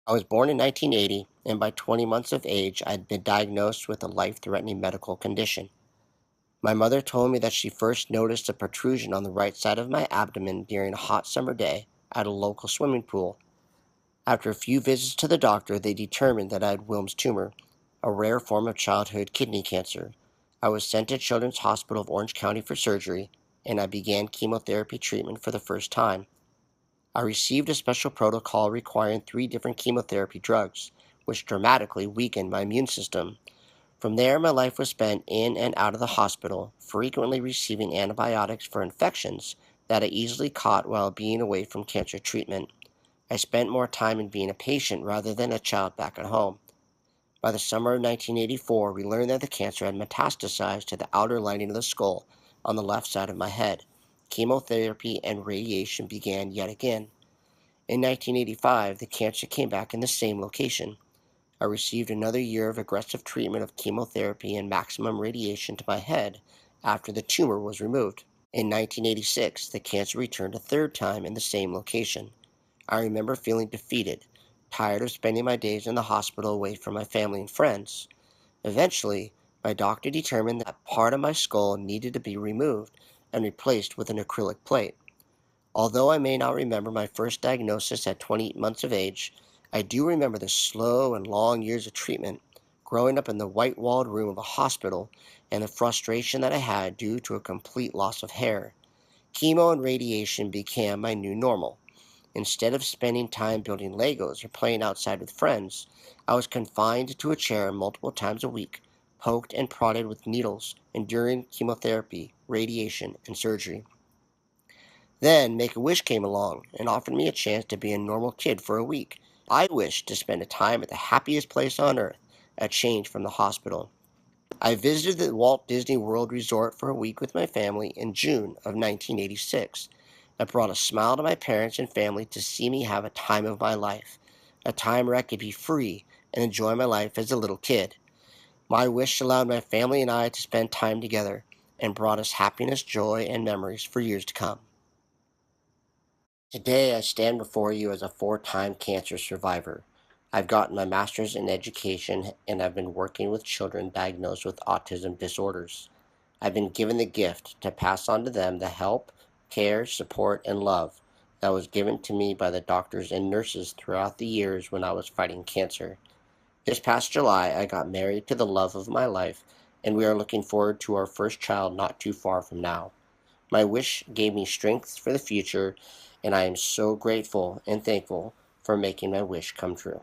I was born in 1980, and by 20 months of age, I had been diagnosed with a life-threatening medical condition. My mother told me that she first noticed a protrusion on the right side of my abdomen during a hot summer day at a local swimming pool. After a few visits to the doctor, they determined that I had Wilms tumor, a rare form of childhood kidney cancer. I was sent to Children's Hospital of Orange County for surgery, and I began chemotherapy treatment for the first time. I received a special protocol requiring 3 different chemotherapy drugs, which dramatically weakened my immune system. From there, my life was spent in and out of the hospital, frequently receiving antibiotics for infections that I easily caught while being away from cancer treatment. I spent more time in being a patient rather than a child back at home. By the summer of 1984, we learned that the cancer had metastasized to the outer lining of the skull on the left side of my head. Chemotherapy and radiation began yet again. In 1985, the cancer came back in the same location. I received another year of aggressive treatment of chemotherapy and maximum radiation to my head after the tumor was removed. In 1986, the cancer returned a third time in the same location. I remember feeling defeated, tired of spending my days in the hospital away from my family and friends. Eventually, my doctor determined that part of my skull needed to be removed and replaced with an acrylic plate. Although I may not remember my first diagnosis at 28 months of age, I do remember the slow and long years of treatment, growing up in the white-walled room of a hospital, and the frustration that I had due to a complete loss of hair. Chemo and radiation became my new normal. Instead of spending time building Legos or playing outside with friends, I was confined to a chair multiple times a week, poked and prodded with needles, enduring chemotherapy, radiation, and surgery. Then Make-A-Wish came along and offered me a chance to be a normal kid for a week. I wished to spend a time at the happiest place on earth, a change from the hospital. I visited the Walt Disney World Resort for a week with my family in June of 1986. That brought a smile to my parents and family to see me have a time of my life, a time where I could be free and enjoy my life as a little kid. My wish allowed my family and I to spend time together and brought us happiness, joy, and memories for years to come. Today, I stand before you as a 4-time cancer survivor. I've gotten my master's in education and I've been working with children diagnosed with autism disorders. I've been given the gift to pass on to them the help, care, support, and love that was given to me by the doctors and nurses throughout the years when I was fighting cancer. This past July, I got married to the love of my life, and we are looking forward to our first child not too far from now. My wish gave me strength for the future, and I am so grateful and thankful for making my wish come true.